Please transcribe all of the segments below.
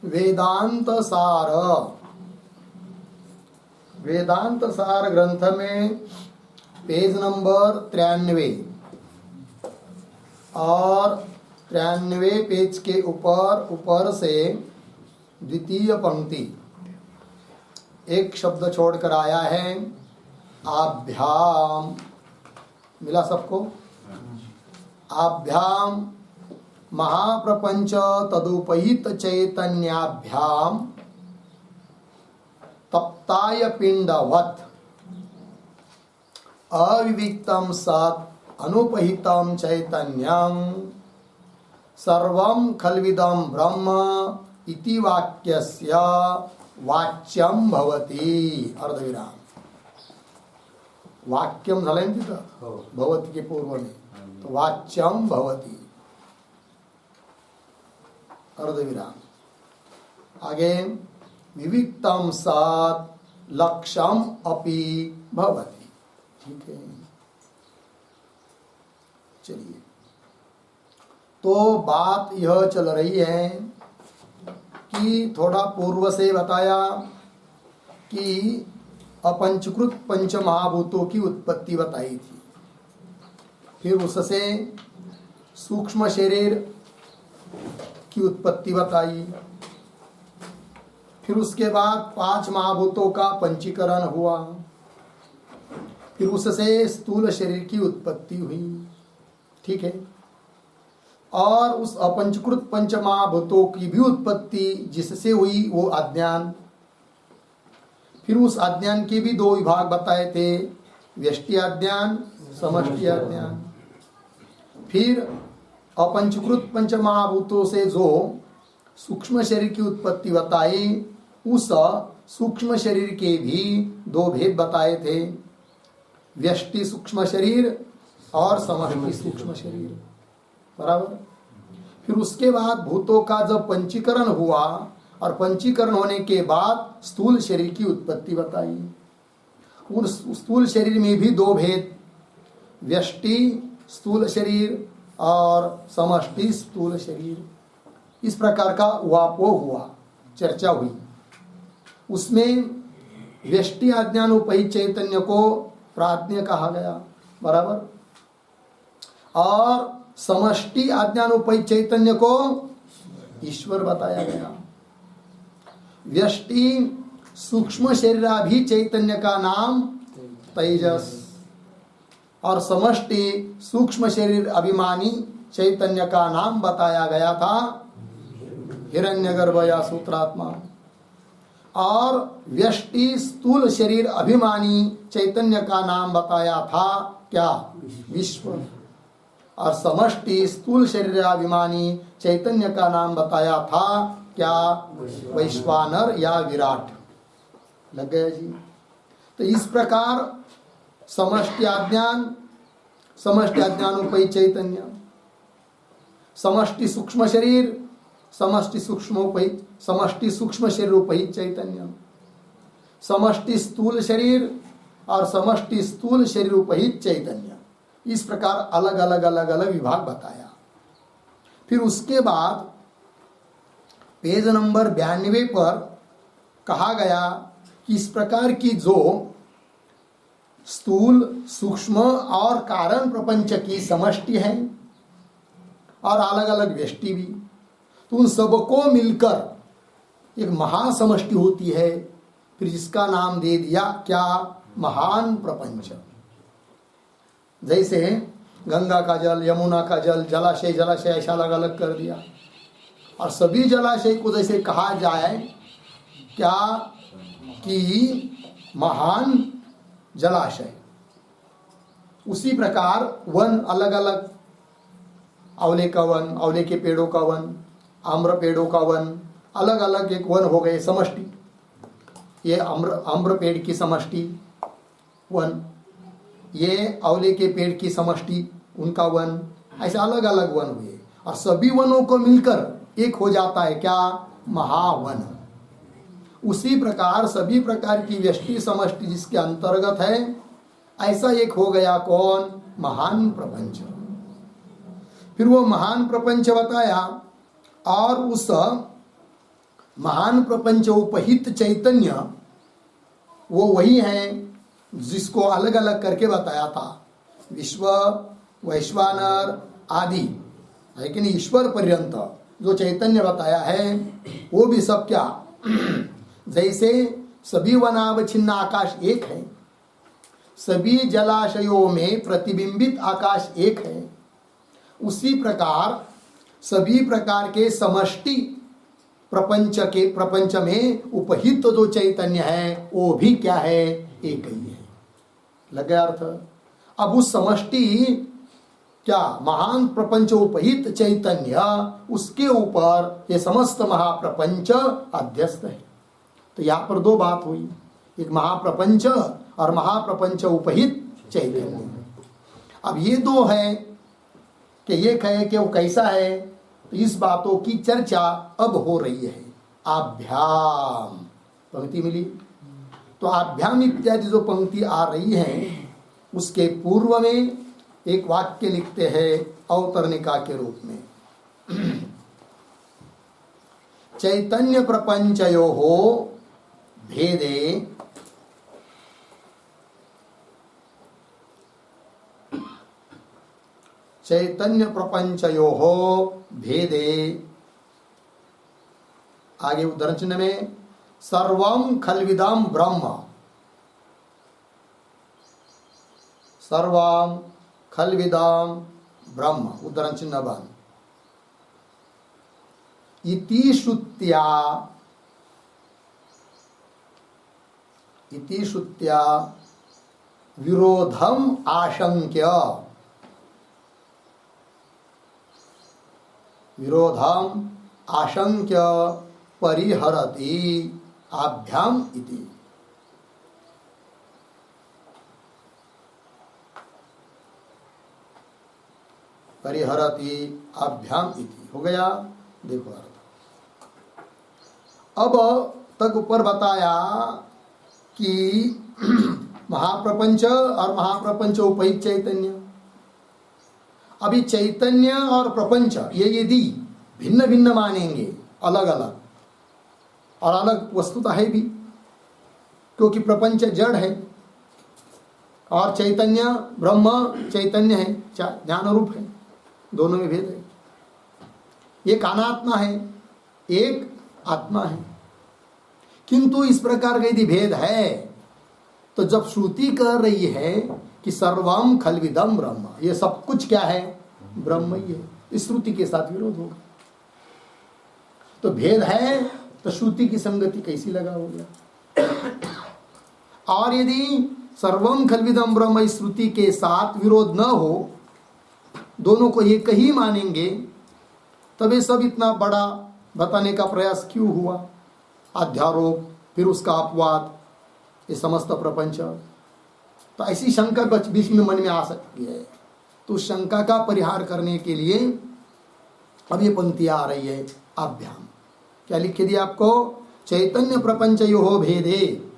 वेदांत सार, वेदांत सार ग्रंथ में पेज नंबर 93 और 93 पेज के ऊपर से द्वितीय पंक्ति एक शब्द छोड़कर आया है, आभ्याम। मिला सबको? आभ्याम महाप्रपंच तदुपहित चैतन्याभ्याम तप्ताय पिंडवत् अविविक्तम सत् अनुपहितम चैतन्यम सर्वं खल्विदं ब्रह्म इति वाक्यस्य वाच्यम भवति। अर्धविराम। वाक्यम झालंय ना तिथं भवति के पूर्व में, तो वाच्यम भवति अर्धविराम। आगे विविक्तम सत् लक्ष्यम अपि भवति। ठीक है, चलिए। तो बात यह चल रही है कि थोड़ा पूर्व से बताया कि अपंचकृत पंच महाभूतों की उत्पत्ति बताई थी, फिर उससे सूक्ष्म शरीर की उत्पत्ति बताई, फिर उसके बाद 5 महाभूतों का पंचीकरण हुआ, फिर उससे स्थूल शरीर की उत्पत्ति हुई। ठीक है, और उस अपंचकृत पंच महाभूतों की भी उत्पत्ति जिससे हुई वो अज्ञान, फिर उस अज्ञान के भी 2 विभाग बताए थे, व्यष्टि अज्ञान, समष्टि अज्ञान। फिर अपंचकृत पंच महाभूतों से जो सूक्ष्म शरीर की उत्पत्ति बताई, उस सूक्ष्म शरीर के भी 2 भेद बताए थे, व्यष्टि सूक्ष्म शरीर और समष्टि सूक्ष्म शरीर। बराबर। फिर उसके बाद भूतों का जब पंचीकरण हुआ और पंचीकरण होने के बाद स्थूल शरीर की उत्पत्ति बताई। उस स्थूल शरीर में भी 2 भेद, व्यष्टि स्थूल शरीर और समष्टि स्थूल शरीर। इस प्रकार का वापो हुआ, चर्चा हुई। उसमें व्यष्टि अज्ञानोपहित चैतन्य को प्राज्ञ कहा गया। बराबर। और समष्टि अज्ञानोपहित चैतन्य को ईश्वर बताया गया। व्यष्टि सूक्ष्म शरीराभि चैतन्य का नाम तेजस, और समष्टि सूक्ष्म शरीर अभिमानी चैतन्य का नाम बताया गया था हिरण्यगर्भ या सूत्रात्मा। और व्यष्टि स्थूल शरीर अभिमानी चैतन्य का नाम बताया था क्या? विश्व। और समष्टि स्थूल शरीर अभिमानी चैतन्य का नाम बताया था क्या? वैश्वानर या विराट। लग गया जी। तो इस प्रकार समष्टि अज्ञानोपहित चैतन्य, समष्टि सूक्ष्म शरीर, समष्टि सूक्ष्म शरीरोपहित चैतन्य, समष्टि स्थूल शरीर और समष्टि स्थूल शरीरोपहित चैतन्य। इस प्रकार अलग अलग विभाग बताया। फिर उसके बाद पेज नंबर 92 पर कहा गया कि इस प्रकार की जो स्थूल, सूक्ष्म और कारण प्रपंच की समष्टि है और अलग अलग व्यष्टि भी, तो उन सबको मिलकर एक महासमष्टि होती है। फिर जिसका नाम दे दिया क्या? महान प्रपंच। जैसे गंगा का जल, यमुना का जल, जलाशय ऐसा अलग अलग कर दिया, और सभी जलाशय को जैसे कहा जाए क्या कि महान जलाशय, उसी प्रकार वन अलग अलग, आंवले का वन, आंवले के पेड़ों का वन, आम्र पेड़ों का वन, अलग अलग एक वन हो गए समष्टि। ये आम्र पेड़ की समष्टि वन, ये आंवले के पेड़ की समष्टि उनका वन, ऐसे अलग अलग वन हुए, और सभी वनों को मिलकर एक हो जाता है क्या? महावन। उसी प्रकार सभी प्रकार की व्यष्टि समष्टि जिसके अंतर्गत है, ऐसा एक हो गया कौन? महान प्रपंच। फिर वो महान प्रपंच बताया, और उस महान प्रपंच उपहित चैतन्य वो वही है जिसको अलग अलग करके बताया था। विश्व, वैश्वानर आदि है कि नहीं, ईश्वर पर्यंत जो चैतन्य बताया है वो भी सब क्या जैसे सभी वनावच्छिन्न आकाश एक है, सभी जलाशयों में प्रतिबिंबित आकाश एक है, उसी प्रकार सभी प्रकार के समष्टि प्रपंच में उपहित जो चैतन्य है वो भी क्या है, एक ही है। लग गया अर्थ। अब उस समष्टि क्या महान प्रपंच उपहित चैतन्य, उसके ऊपर ये समस्त महाप्रपंच अध्यस्त है। तो यहाँ पर दो बात हुई, एक महाप्रपंच और महाप्रपंच उपहित चैतन्य। अब ये दो है कि एक है कि वो कैसा है, तो इस बातों की चर्चा अब हो रही है। आभ्याम पंक्ति मिली, तो आभ्याम इत्यादि जो पंक्ति आ रही है उसके पूर्व में एक वाक्य लिखते हैं अवतरणिका के रूप में। चैतन्य प्रपंचयो हो भेदे चैतन्य प्रपंचयो हो भेदे, आगे उद्धरण चिन्ह में सर्वम खल्विदम ब्रह्म, सर्वम खल्विदम ब्रह्म उद्धरण चिन्ह बन, इति श्रुत्या विरोधम आशंक्य, विरोधम आशंक्य परिहरति आभ्याम इति। परिहरति आभ्याम इति हो गया। देखो अर्थ अब तक ऊपर बताया कि महाप्रपंच और महाप्रपंच उपहित चैतन्य। अभी चैतन्य और प्रपंच ये यदि भिन्न भिन्न मानेंगे, अलग अलग और अलग वस्तुता है भी, क्योंकि प्रपंच जड़ है और चैतन्य ब्रह्म चैतन्य है, ज्ञान रूप है, दोनों में भेद है। एक अनात्मा है, एक आत्मा है। किंतु इस प्रकार का यदि भेद है तो जब श्रुति कह रही है कि सर्वम खल्विदम ब्रह्म, ये सब कुछ क्या है, ब्रह्म ही है, इस श्रुति के साथ विरोध होगा। तो भेद है तो श्रुति की संगति कैसी लगा हो गया। और यदि सर्वम खल्विदम ब्रह्म इस श्रुति के साथ विरोध न हो, दोनों को एक ही मानेंगे, तब ये सब इतना बड़ा बताने का प्रयास क्यों हुआ। अध्यारोप, फिर उसका अपवाद, ये समस्त प्रपंच। तो ऐसी शंका बीच में मन में आ सकती है। तो शंका का परिहार करने के लिए अब ये पंक्ति आ रही है अभ्याम। क्या लिखे दिया आपको, चैतन्य प्रपंचयोः भेदे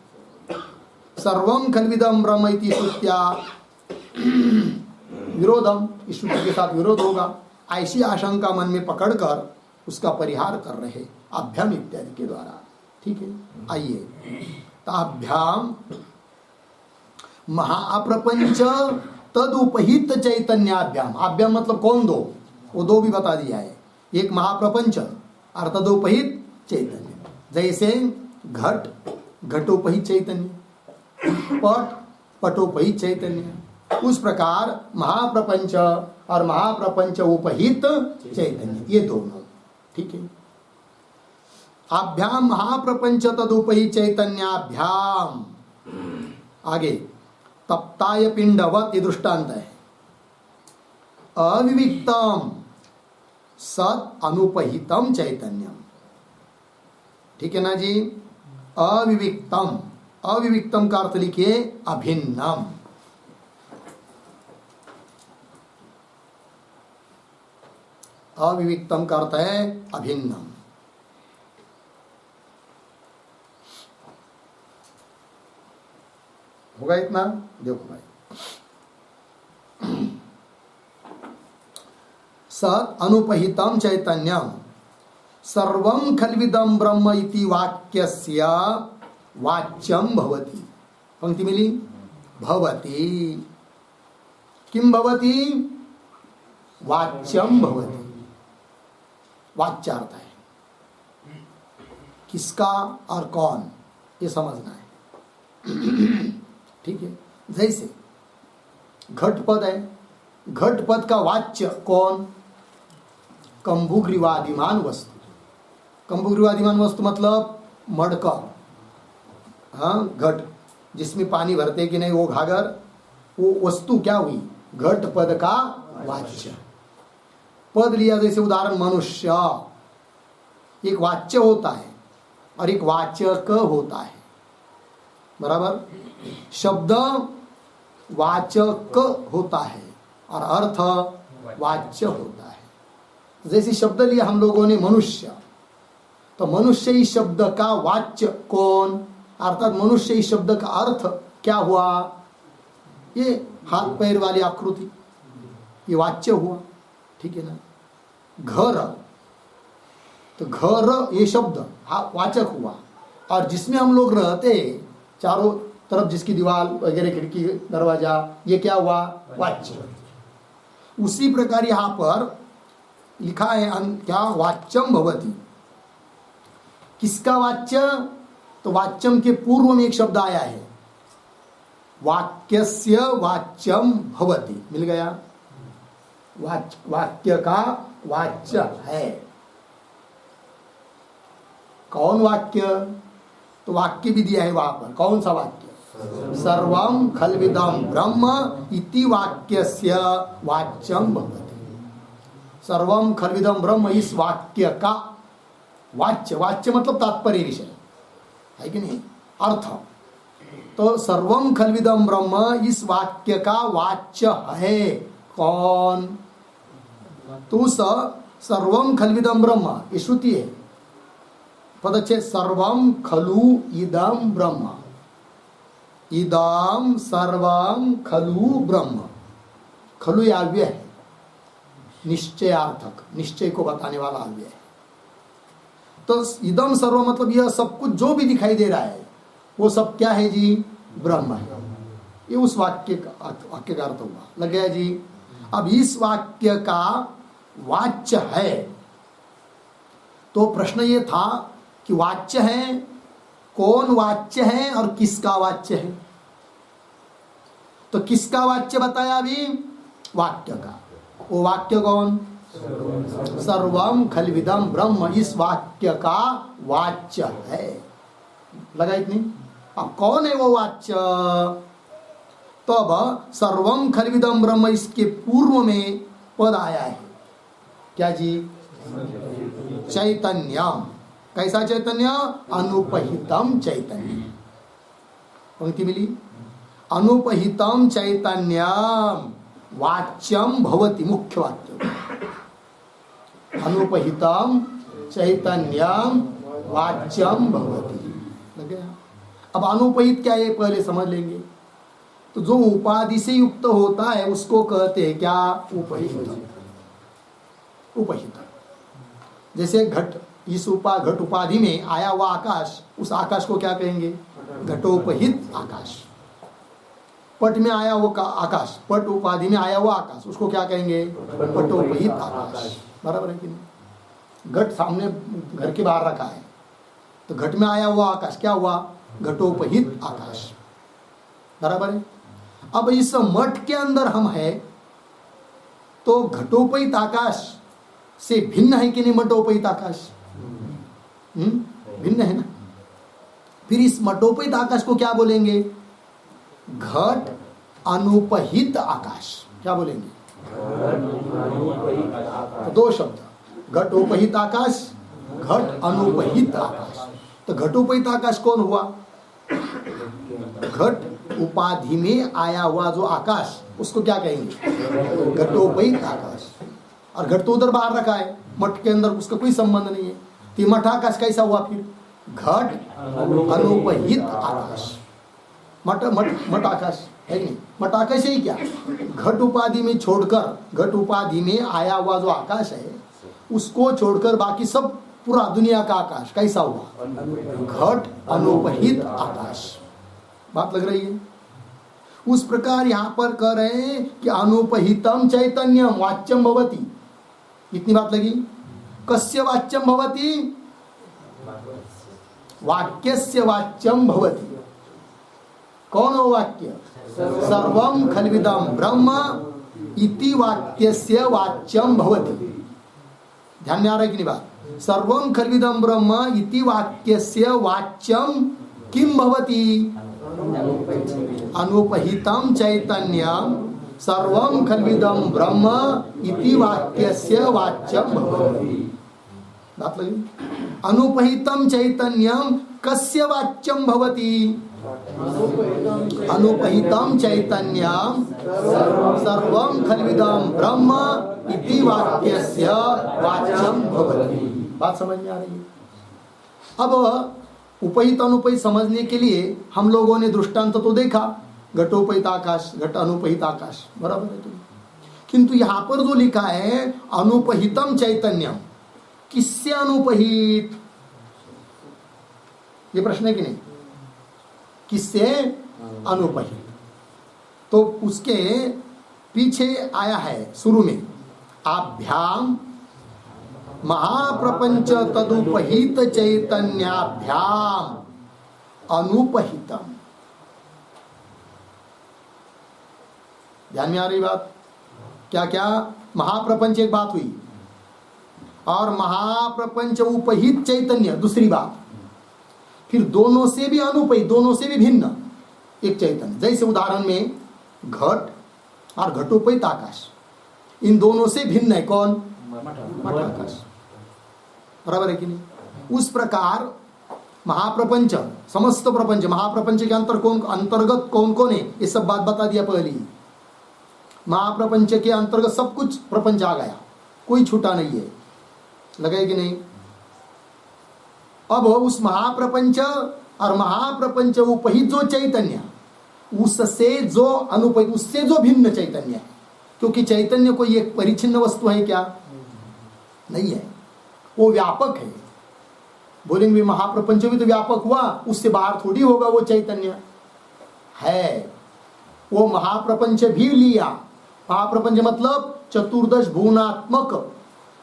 सर्वम खल्विदम ब्रह्म इति श्रुत्या विरोधम, इस श्रुति के साथ विरोध होगा, ऐसी आशंका मन में पकड़कर उसका परिहार कर रहे अभ्याम इत्यादि के द्वारा। ठीक है, आइए ताभ्याम महाप्रपंच तदुपहित चैतन्याभ्याम। अभ्याम मतलब कौन दो, वो दो भी बता दिया है, एक महाप्रपंच और तदुपहित चैतन्य। जैसे घट घटोपहित चैतन्य, पट पटोपहित चैतन्य, उस प्रकार महाप्रपंच और महाप्रपंच उपहित चैतन्य, ये दोनों। ठीक है, अभ्याम महाप्रपंच तदुपहित चैतन्याभ्याम। आगे तप्ताय पिंडवत, ये दृष्टांत है। अविविक्तम सत अनुपहितम चैतन्यम। ठीक है ना जी, अविविक्तम, अविविक्तम का अर्थ लिखिए अभिन्नम। अविविक्तम का अर्थ है अभिन्नम। होगा इतना, देखो भाई। सत अनुपहितम चैतन्यम, सर्वं खल्विदं ब्रह्म इति वाक्यस्य वाच्यं भवति। पंक्ति मिली, भवति। किं भवति? वाच्यं भवति। वाच्यार्थ है, किसका और कौन, ये समझना है। ठीक है। जैसे घटपद है, घटपद का वाच्य कौन? कंभुग्रीवादिमान वस्तु। कंभुग्रीवादिमान वस्तु मतलब मडका, हाँ, घट जिसमें पानी भरते कि नहीं वो घाघर, वो वस्तु क्या हुई? घट पद का वाच्य। पद लिया जैसे उदाहरण मनुष्य, एक वाच्य होता है और एक वाचक होता है, बराबर। शब्द वाचक होता है और अर्थ वाच्य होता है। जैसे शब्द लिया हम लोगों ने मनुष्य, तो मनुष्य इस शब्द का वाच्य कौन? अर्थात मनुष्य इस शब्द का अर्थ क्या हुआ? ये हाथ पैर वाली आकृति, ये वाच्य हुआ। ठीक है ना। घर, तो घर ये शब्द वाचक हुआ, और जिसमें हम लोग रहते चारों तरफ जिसकी दीवार वगैरह खिड़की दरवाजा, ये क्या हुआ? वाच्य। उसी प्रकार यहाँ पर लिखा है क्या? वाच्यम भवति। किसका वाच्य? तो वाच्यम के पूर्व में एक शब्द आया है, वाक्यस्य वाच्यम भवति। मिल गया? वाक्य का वाच्य है। कौन वाक्य? तो वाक्य भी दिया है वहां पर। कौन सा वाक्य? सर्वं खल्विदं ब्रह्म इति वाक्यस्य वाच्यं भवति। सर्वं खल्विदं ब्रह्म, इस वाक्य का वाच्य। वाच्य मतलब तात्पर्य विषय है कि नहीं, अर्थ। तो सर्वं खल्विदं ब्रह्म इस वाक्य का वाच्य है कौन? तो सर्वं खल्विदं ब्रह्म, ये श्रुति है। पदच्छेद सर्वं खलु इदं ब्रह्म, इदं सर्वं खलु ब्रह्म। खलु ये अव्यय है, निश्चयार्थक, निश्चय को बताने वाला अव्यय है। तो इदम सर्व मतलब यह सब कुछ जो भी दिखाई दे रहा है वो सब क्या है जी? ब्रह्म है। ये उस वाक्य का अर्थ हुआ। लग गया जी? अब इस वाक्य का वाच्य है, तो प्रश्न ये था कि वाच्य है, कौन वाच्य है और किसका वाच्य है? तो किसका वाच्य बताया अभी? वाक्य का। वो वाक्य कौन? सर्वं खल्विदं ब्रह्म, इस वाक्य का वाच्य है। लगा इतनी? अब कौन है वो वाच्य? तो अब सर्वं खल्विदं ब्रह्म, इसके पूर्व में पद आया है क्या जी? चैतन्यम। कैसा चैतन्य? अनुपहितम चैतन्य। पंक्ति मिली? अनुपहितम चैतन्यम वाच्यम भवति। मुख्य वाक्य अनुपहितम चैतन्यम वाच्यम भवति। लग गया? अब अनुपहित क्या है पहले समझ लेंगे। तो जो उपाधि से युक्त होता है उसको कहते हैं क्या? उपहित। उपहित जैसे घट, इस घट उपाधि में आया हुआ आकाश, उस आकाश को क्या कहेंगे? घटोपहित आकाश। पट में आया हुआ आकाश, पट उपाधि में आया हुआ आकाश, उसको क्या कहेंगे? पटोपहित आकाश। बराबर है कि नहीं? घट सामने घर के बाहर रखा है, तो घट में आया हुआ आकाश क्या हुआ? घटोपहित आकाश। बराबर है। अब इस मठ के अंदर हम है, तो घटोपहित आकाश से भिन्न है कि नहीं मठोपहित आकाश? भिन्न है ना। फिर इस मठोपहित आकाश को क्या बोलेंगे? घट अनुपहित आकाश। क्या बोलेंगे? तो दो शब्द, घटोपहित आकाश, घट अनुपहित आकाश। तो घटोपहित आकाश कौन हुआ? घट उपाधि में आया हुआ जो आकाश, उसको क्या कहेंगे? घटोपहित आकाश। और घट तो उधर बाहर रखा है, मठ के अंदर उसका कोई संबंध नहीं है। तो मठ आकाश कैसा हुआ फिर? घट अनुपहित आकाश। मठ आकाश है नहीं? मठ आकाश ही क्या? घट उपाधि में छोड़कर, घट उपाधि में आया हुआ जो आकाश है उसको छोड़कर बाकी सब पूरा दुनिया का आकाश कैसा हुआ? घट अनुपहित आकाश। बात लग रही है? उस प्रकार यहां पर कह रहे हैं कि अनुपहितम चैतन्यम वाच्यम भवति। इतनी बात लगी? कस्य वाच्यम भवति? वाक्यस्य वाच्यम भवति। कौन हो वाक्य? सर्वं खल्विदं ब्रह्म इति वाक्यस्य वाच्यम भवति। ध्यान में आ रहा है कि नहीं बात? सर्वं खल्विदं ब्रह्म इति वाक्यस्य वाच्यम किम भवति? अनुपहितं चैतन्यम सर्वं खल्विदं ब्रह्म इति वाक्यस्य वाच्यम भवति। बात लगी? अनुपहितं चैतन्यम कस्य वाच्यम भवति? अनुपहितं चैतन्यम सर्वं खल्विदं ब्रह्म इति वाक्यस्य वाच्यम भवति। बात समझ में आ रही है? अब उपहित अनुपहित समझने के लिए हम लोगों ने दृष्टांत तो देखा, घटोपहित आकाश, घट अनुपहित आकाश, बराबर है? किंतु यहां पर जो लिखा है अनुपहितम चैतन्यम, किससे अनुपहित? ये प्रश्न है कि नहीं? किससे अनुपहित? तो उसके पीछे आया है शुरू में, आभ्याम महाप्रपंच तदुपहित चैतन्याभ्याम अनुपहितम। ध्यान में आ रही बात? क्या क्या? महाप्रपंच एक बात हुई, और महाप्रपंच उपहित चैतन्य दूसरी बात। फिर दोनों से भी अनुपहित, दोनों से भी भिन्न एक चैतन्य। जैसे उदाहरण में घट और घटोपहित आकाश, इन दोनों से भिन्न है कौन? मठ आकाश। बराबर है कि नहीं? उस प्रकार महाप्रपंच, समस्त प्रपंच, महाप्रपंच के अंतर्गत कौन कौन है, ये सब बात बता दिया पहले ही। महाप्रपंच के अंतर्गत सब कुछ प्रपंच आ गया, कोई छूटा नहीं है। लगा कि नहीं? अब उस महाप्रपंच और महाप्रपंच उपहित जो चैतन्य, उससे जो अनुपहित, उससे जो भिन्न चैतन्य है, क्योंकि चैतन्य कोई एक परिच्छिन्न वस्तु है क्या? नहीं है, वो व्यापक है। बोलेंगे महाप्रपंच भी तो व्यापक हुआ, उससे बाहर थोड़ी होगा वो चैतन्य है। वो महाप्रपंच भी लिया। महाप्रपंच मतलब चतुर्दश भुवनात्मक,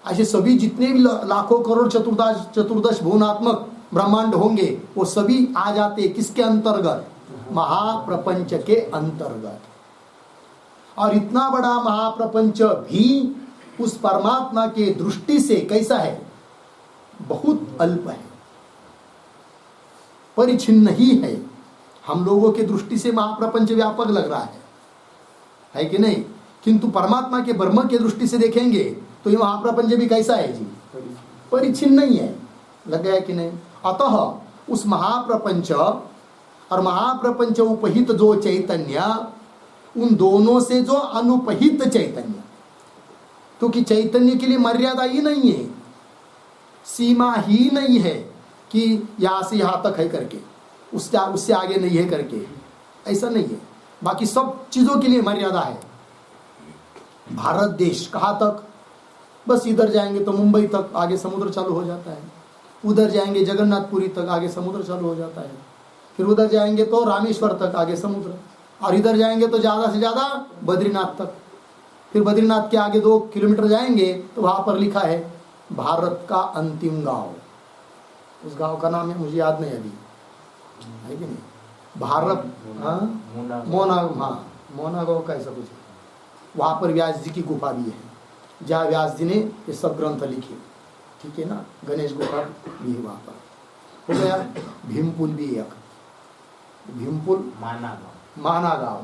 ऐसे सभी जितने भी लाखों करोड़ चतुर्दश भुवनात्मक ब्रह्मांड होंगे, वो सभी आ जाते किसके अंतर्गत? महाप्रपंच के अंतर्गत। और इतना बड़ा महाप्रपंच भी उस परमात्मा के दृष्टि से कैसा है? बहुत अल्प है, परिच्छिन्न ही है। हम लोगों के दृष्टि से महाप्रपंच व्यापक लग रहा है कि नहीं? किंतु परमात्मा के ब्रह्म के दृष्टि से देखेंगे तो ये महाप्रपंच भी कैसा है जी? परिच्छिन्न नहीं है। लग गया कि नहीं? अतः उस महाप्रपंच और महाप्रपंच उपहित जो चैतन्य, उन दोनों से जो अनुपहित चैतन्य, क्योंकि चैतन्य के लिए मर्यादा ही नहीं है, सीमा ही नहीं है कि यहां से यहां तक है करके, उससे आगे नहीं है करके, ऐसा नहीं है। बाकी सब चीजों के लिए मर्यादा है। भारत देश कहाँ तक? बस इधर जाएंगे तो मुंबई तक, आगे समुद्र चालू हो जाता है। उधर जाएंगे जगन्नाथपुरी तक, आगे समुद्र चालू हो जाता है। फिर उधर जाएंगे तो रामेश्वर तक, आगे समुद्र। और इधर जाएंगे तो ज़्यादा से ज़्यादा बद्रीनाथ तक। फिर बद्रीनाथ के आगे 2 किलोमीटर जाएंगे तो वहाँ पर लिखा है भारत का अंतिम गांव। उस गांव का नाम है, मुझे याद नहीं अभी, है कि नहीं? भारत, हाँ, मोना गांव का ऐसा कुछ। वहाँ पर व्यास जी की गुफा भी है, जहाँ व्यास जी ने ये सब ग्रंथ लिखे। ठीक है ना? गणेश गुफा भी है वहाँ पर। हो गया। भीमपुल भी एक, भीमपुल माना गाँव,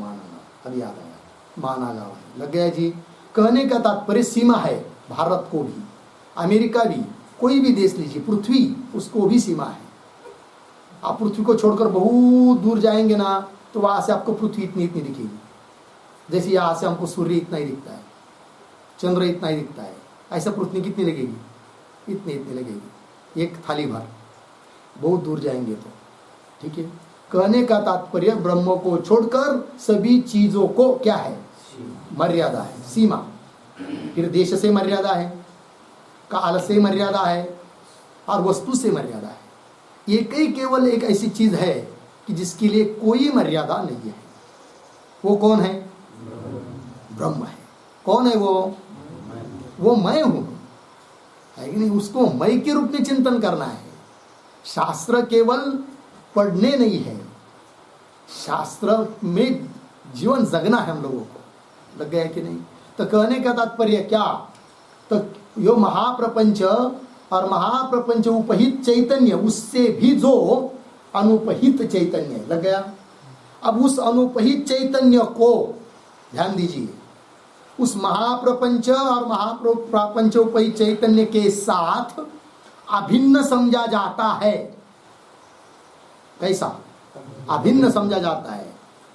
अभी याद आया, माना गाँव है। लग गया जी? कहने का तात्पर्य सीमा है। भारत को भी, अमेरिका भी, कोई भी देश लीजिए, पृथ्वी, उसको भी सीमा है। आप पृथ्वी को छोड़कर बहुत दूर जाएंगे ना, तो वहाँ से आपको पृथ्वी इतनी इतनी दिखेगी। जैसे यहाँ से हमको सूर्य इतना ही दिखता है, चंद्र इतना ही दिखता है, ऐसा पृथ्वी कितनी लगेगी? इतनी इतनी लगेगी, एक थाली भर। बहुत दूर जाएंगे तो। ठीक है? कहने का तात्पर्य ब्रह्म को छोड़कर सभी चीजों को क्या है? मर्यादा है, सीमा। फिर देश से मर्यादा है, काल से मर्यादा है, और वस्तु से मर्यादा है। एक ही केवल एक ऐसी चीज है कि जिसके लिए कोई मर्यादा नहीं है। वो कौन है? ब्रह्म है। कौन है वो मैं हूं, है कि नहीं? उसको मैं के रूप में चिंतन करना है। शास्त्र केवल पढ़ने नहीं है, शास्त्र में जीवन जगना है हम लोगों को। लग गया कि नहीं? तो कहने का तात्पर्य क्या? तो यो महाप्रपंच और महाप्रपंच उपहित चैतन्य, उससे भी जो अनुपहित चैतन्य, लग गया? अब उस अनुपहित चैतन्य को ध्यान दीजिए, उस महाप्रपंच और महाप्रपंच उपहित चैतन्य के साथ अभिन्न समझा जाता है। कैसा अभिन्न समझा जाता है?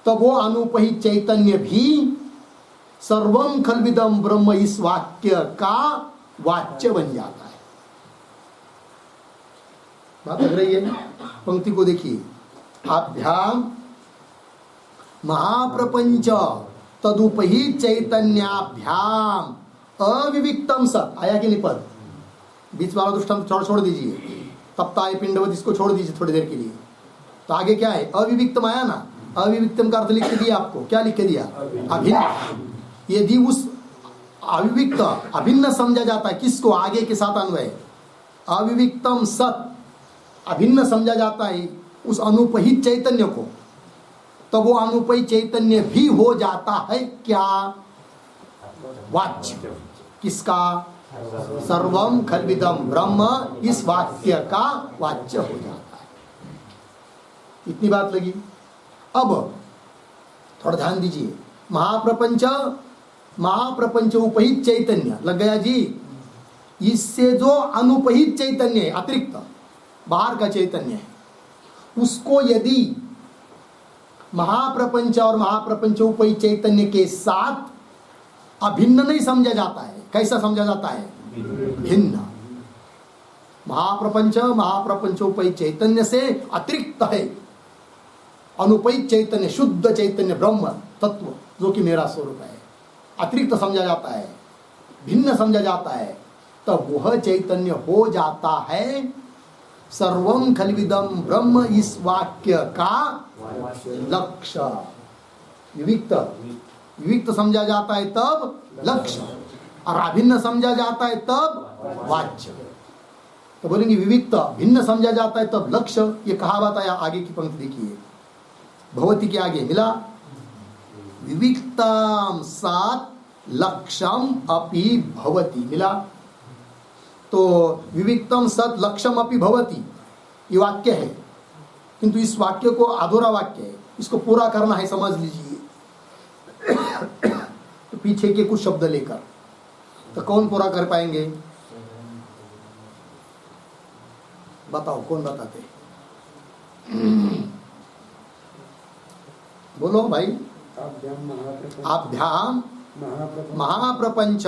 तो वो अनुपहित चैतन्य भी सर्वम खल्विदम ब्रह्म इस वाक्य का वाच्य बन जाता है। बात लग रही है? पंक्ति को देखिए, अभ्याम महाप्रपंच तदुपहित चैतन्याभ्याम अविविक्तम सत। आया कि नहीं पद? बीच वाला दृष्टांत छोड़ दीजिए, तप्ताय पिंडवत, इसको छोड़ दीजिए थोड़ी देर के लिए। तो आगे क्या है? अविविक्तम आया ना? अविविक्तम का अर्थ लिख के दिया आपको। क्या लिख के दिया? अभिन्न। यदि उस अविविक्त अभिन्न समझा जाता है, किसको? आगे के साथ अन्वय, अविविक्तम सत अभिन्न समझा जाता है उस अनुपहित चैतन्य को, तो वो अनुपहित चैतन्य भी हो जाता है क्या? वाच्य। किसका? सर्वम खल्विदम ब्रह्म इस वाक्य का वाच्य हो जाता है। इतनी बात लगी। अब थोड़ा ध्यान दीजिए, महाप्रपंच उपहित चैतन्य, लग गया जी? इससे जो अनुपहित चैतन्य है, अतिरिक्त बाहर का चैतन्य है, उसको यदि महाप्रपंच और महाप्रपंच उपहित चैतन्य के साथ अभिन्न नहीं समझा जाता है, कैसा समझा जाता है? भिन्न। महाप्रपंच उपहित चैतन्य से अतिरिक्त है अनुपहित चैतन्य, शुद्ध चैतन्य ब्रह्म तत्व, जो कि मेरा स्वरूप है, अतिरिक्त समझा जाता है, भिन्न समझा जाता है, तब वह चैतन्य हो जाता है सर्वम खल्विदम ब्रह्म इस वाक्य का लक्ष्य। विविक्त समझा जाता है तब लक्ष्य, और अभिन्न समझा जाता है तब वाच्य। तो बोलेंगे विविक्त भिन्न समझा जाता है तब लक्ष्य। ये कहावत आया, आगे की पंक्ति देखिए, भवती के आगे मिला, विविक्तम सात लक्ष्यम अपि भवति, मिला। तो विविक्तम सत लक्ष्यम अपि भवति ये वाक्य है, किंतु इस वाक्य को अधूरा वाक्य है, इसको पूरा करना है, समझ लीजिए। तो पीछे के कुछ शब्द लेकर, तो कौन पूरा कर पाएंगे? बताओ, कौन बताते? बोलो भाई। अभ्याम महाप्रपंच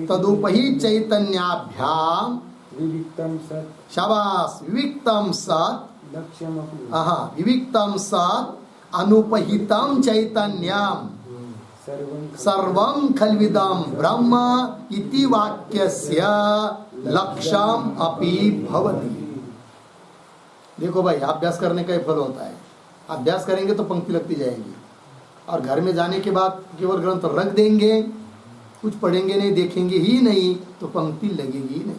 तदुपहित चैतन्याभ्याम शाबाश विविक्तम सत विविक्तम सत अनुपहितम चैतन्यम सर्वं खल्विदं ब्रह्म इति वाक्यस्य लक्ष्यम अपि भवति। देखो भाई, अभ्यास करने का ही फल होता है। अभ्यास करेंगे तो पंक्ति लगती जाएगी, और घर में जाने के बाद केवल ग्रंथ रख देंगे, कुछ पढ़ेंगे नहीं, देखेंगे ही नहीं, तो पंक्ति लगेगी ही नहीं।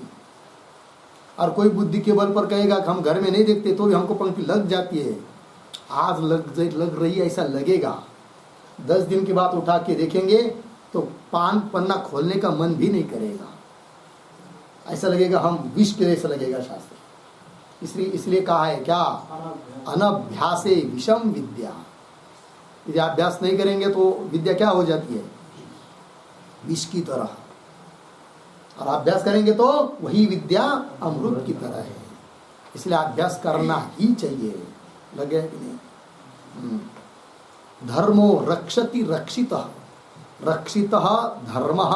और कोई बुद्धि के बल पर कहेगा कि हम घर में नहीं देखते तो भी हमको पंक्ति लग जाती है, आज लग रही है, ऐसा लगेगा। 10 दिन के बाद उठा के देखेंगे तो पन्ना खोलने का मन भी नहीं करेगा, ऐसा लगेगा हम विष के जैसा लगेगा शास्त्र। इसलिए कहा है क्या? अनभ्यासे विषम विद्या। यदि अभ्यास नहीं करेंगे तो विद्या क्या हो जाती है? विष की तरह। और अभ्यास करेंगे तो वही विद्या अमृत की तरह है। इसलिए अभ्यास करना ही चाहिए। लगे कि नहीं? धर्मो रक्षति रक्षितः, रक्षितः धर्मः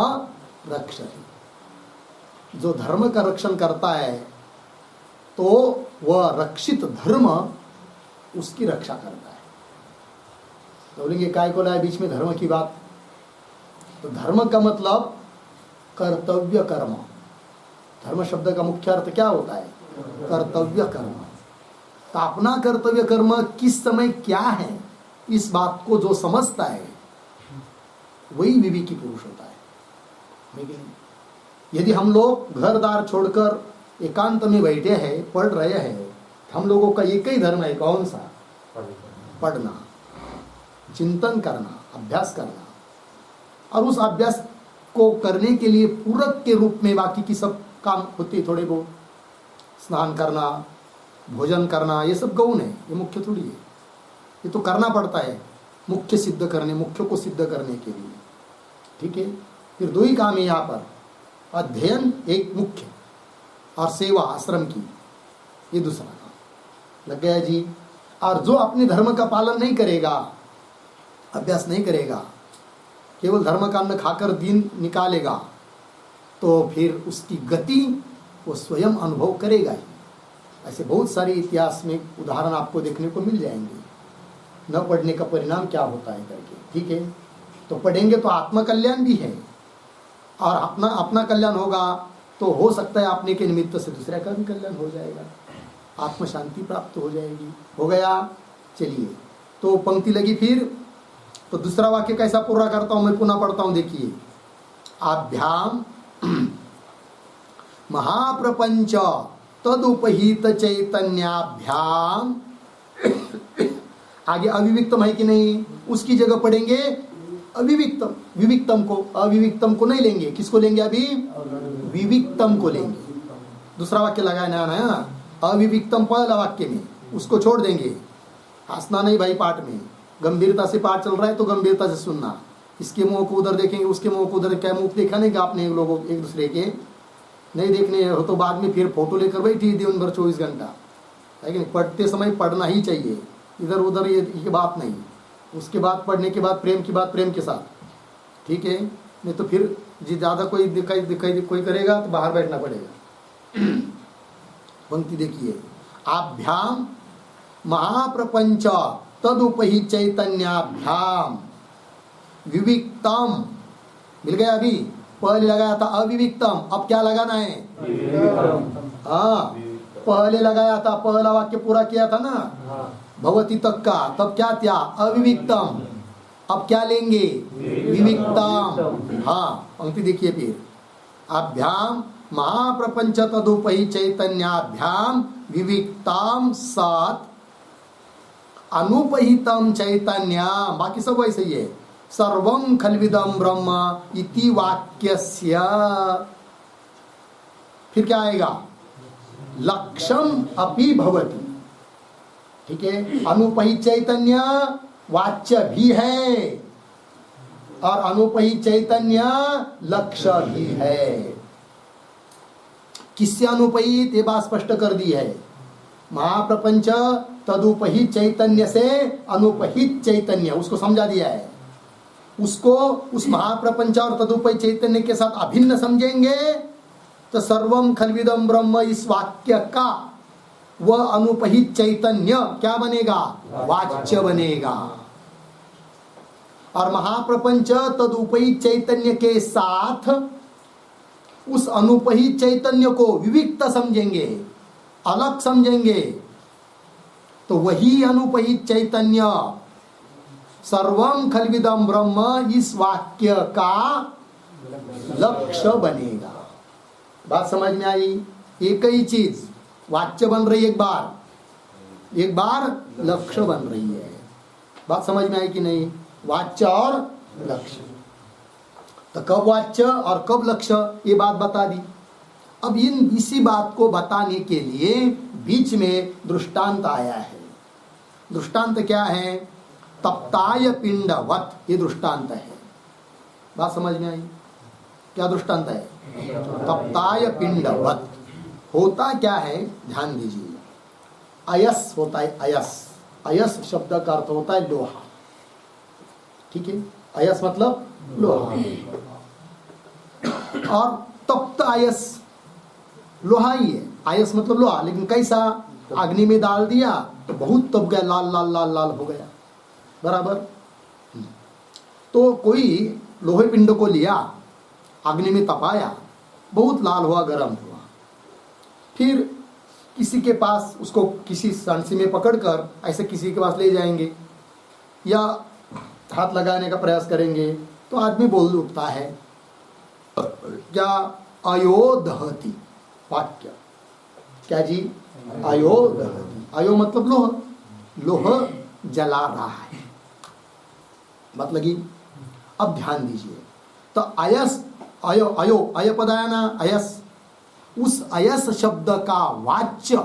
रक्षति। जो धर्म का रक्षण करता है तो वह रक्षित धर्म उसकी रक्षा करता है। तो बोलेंगे काय को लाया बीच में धर्म की बात? तो धर्म का मतलब कर्तव्य कर्म। धर्म शब्द का मुख्य अर्थ क्या होता है? कर्तव्य कर्म। तो अपना कर्तव्य कर्म किस समय क्या है, इस बात को जो समझता है वही विवेकी पुरुष होता है। यदि हम लोग घर द्वार छोड़कर एकांत में बैठे हैं, पढ़ रहे हैं, हम लोगों का एक ही धर्म है, कौन सा? पढ़ना, चिंतन करना, अभ्यास करना। और उस अभ्यास को करने के लिए पूरक के रूप में बाकी की सब काम होते थोड़े बहुत, स्नान करना, भोजन करना, ये सब गौण है, ये मुख्य थोड़ी है। ये तो करना पड़ता है मुख्य सिद्ध करने, मुख्य को सिद्ध करने के लिए। ठीक है, फिर दो ही काम है यहाँ पर, अध्ययन एक मुख्य और सेवा आश्रम की ये दूसरा काम। लग गया जी। और जो अपने धर्म का पालन नहीं करेगा, अभ्यास नहीं करेगा, केवल धर्म का अन्न खाकर दिन निकालेगा, तो फिर उसकी गति वो स्वयं अनुभव करेगा ही। ऐसे बहुत सारे इतिहास में उदाहरण आपको देखने को मिल जाएंगे, न पढ़ने का परिणाम क्या होता है करके। ठीक है, तो पढ़ेंगे तो आत्मकल्याण भी है, और अपना कल्याण होगा तो हो सकता है अपने के निमित्त से दूसरे का भी कल्याण हो जाएगा, आत्म शांति प्राप्त हो जाएगी। हो गया। चलिए, तो पंक्ति लगी फिर, तो दूसरा वाक्य कैसा पूरा करता हूं मैं, पुनः पढ़ता हूं, देखिए। आभ्याम महाप्रपंच तदुपहित चैतन्याभ्याम, आगे अविविक्तम है कि नहीं, उसकी जगह पढ़ेंगे अविविक्तम। विविक्तम को, अविविक्तम को नहीं लेंगे, किसको लेंगे अभी? विविक्तम को लेंगे। दूसरा वाक्य लगाया ना, अविविक्तम पहला वाक्य में, उसको छोड़ देंगे। हंसना नहीं भाई, पाठ में गंभीरता से पाठ चल रहा है तो गंभीरता से सुनना। इसके मुंह को उधर देखेंगे, उसके मुंह को उधर, क्या मुंह देखा नहीं कि आपने लोगों एक दूसरे के? नहीं देखने हो तो बाद में फिर फोटो लेकर बैठी दिन भर 24 घंटा, है कि नहीं? पढ़ते समय पढ़ना ही चाहिए, इधर उधर ये बात नहीं। उसके बाद पढ़ने के बाद प्रेम की बात प्रेम के साथ, ठीक है? नहीं तो फिर जी ज़्यादा कोई दिखाई कोई करेगा तो बाहर बैठना पड़ेगा। पंक्ति देखिए, आभ्याम महाप्रपंच तदुपहि चैतन्याभ्याम विविक्तम, मिल गया? अभी पहले लगाया था अविविक्तम, अब क्या लगाना है? हाँ, पहले लगाया था, पहला वाक्य पूरा किया था ना भवती तक का, तब क्या था? अविविक्तम। अब क्या लेंगे? विविक्तम। हाँ, पंक्ति देखिए फिर, अभ्याम महाप्रपंच तदुपहि चैतन्याभ्याम विविक्ताम सत अनुपहितम चैतन्य, बाकी सब वैसे ही है। सर्वं खल्विदं ब्रह्म इति वाक्यस्य, फिर क्या आएगा? लक्ष्यम अपि भवति। ठीक है, अनुपहित चैतन्य वाच्य भी है और अनुपहित चैतन्य लक्ष्य भी है। किससे अनुपहित? ये बात स्पष्ट कर दी है। महाप्रपंच तदुपहित चैतन्य से अनुपहित चैतन्य, उसको समझा दिया है। उसको उस महाप्रपंच और तदुपहित चैतन्य के साथ अभिन्न समझेंगे तो सर्वम खल्विदम ब्रह्म इस वाक्य का वह अनुपहित चैतन्य क्या बनेगा? वाच्य बनेगा। और महाप्रपंच तदुपहित चैतन्य के साथ उस अनुपहित चैतन्य को विविक्त समझेंगे, अलग समझेंगे, तो वही अनुपहित चैतन्य सर्वं खल्विदं ब्रह्म इस वाक्य का लक्ष्य बनेगा। बात समझ में आई? एक ही चीज वाच्य बन रही, एक बार लक्ष्य बन रही है। बात समझ में आई कि नहीं? वाच्य और लक्ष्य, तो कब वाच्य और कब लक्ष्य ये बात बता दी। अब इसी बात को बताने के लिए बीच में दृष्टांत आया है। दृष्टांत क्या है? तप्ताय पिंडवत, ये दृष्टांत है। बात समझ में आई? क्या दृष्टांत है? तप्ताय पिंडवत। होता क्या है, ध्यान दीजिए। अयस होता है, अयस। अयस शब्द का अर्थ होता है लोहा। ठीक है, अयस मतलब लोहा। और तप्त अयस लोहा ही है। अयस मतलब लोहा, लेकिन कैसा? अग्नि में डाल दिया तो बहुत तप गया, लाल लाल लाल लाल हो गया, बराबर। तो कोई लोहे पिंड को लिया, अग्नि में तपाया, बहुत लाल हुआ, गर्म हुआ, फिर किसी के पास उसको किसी सांसी में पकड़कर ऐसे किसी के पास ले जाएंगे या हाथ लगाने का प्रयास करेंगे तो आदमी बोल उठता है क्या, अयोदहति वाक्य, क्या जी, अयोदहति। अयो मतलब लोह, लोह जला रहा है, बात लगी। अब ध्यान दीजिए, तो अयस, अयो अयो अय पद आया ना, अयस, उस अयस शब्द का वाच्य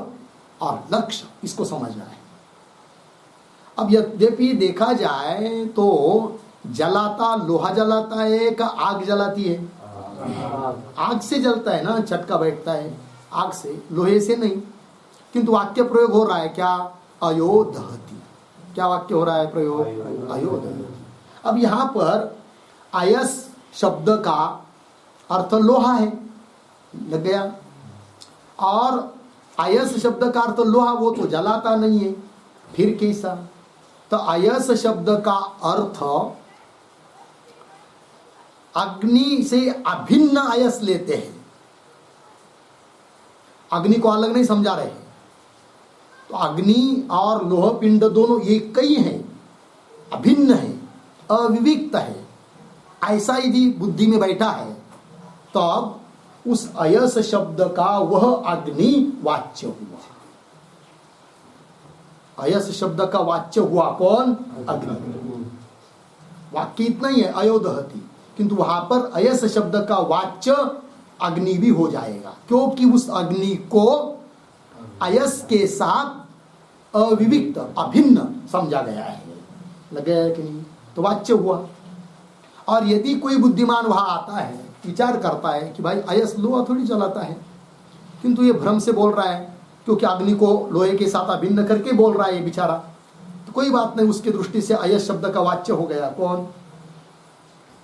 और लक्ष्य इसको समझना है। अब यद्यपि देखा जाए तो जलाता, लोहा जलाता है का आग जलाती है? आग से जलता है ना, झटका बैठता है आग से, लोहे से नहीं। किंतु वाक्य प्रयोग हो रहा है क्या, अयोदहति। क्या वाक्य हो रहा है प्रयोग, अयोदहति। अब यहां पर अयस शब्द का अर्थ लोहा है, लग गया, और अयस शब्द का अर्थ लोहा, वो तो जलाता नहीं है, फिर कैसा? तो अयस शब्द का अर्थ अग्नि से अभिन्न अयस लेते हैं, अग्नि को अलग नहीं समझा रहे हैं। तो अग्नि और लोह पिंड दोनों एक ही है, अभिन्न है, अविविक्त है, ऐसा यदि बुद्धि में बैठा है तो अब उस अयस शब्द का वह अग्नि वाच्य हुआ। अयस शब्द का वाच्य हुआ कौन, अग्नि। वाक्य इतना ही है अयोदहति, किंतु वहां पर अयस शब्द का वाच्य अग्नि भी हो जाएगा, क्योंकि उस अग्नि को अयस के साथ अविविक्त, अभिन्न समझा गया है। लग गया है कि नहीं? तो वाच्य हुआ। और यदि कोई बुद्धिमान वहां आता है, विचार करता है कि भाई अयस लोहा थोड़ी जलाता है, किंतु ये भ्रम से बोल रहा है, क्योंकि अग्नि को लोहे के साथ अभिन्न करके बोल रहा है ये बेचारा, तो कोई बात नहीं, उसकी दृष्टि से अयस शब्द का वाच्य हो गया कौन,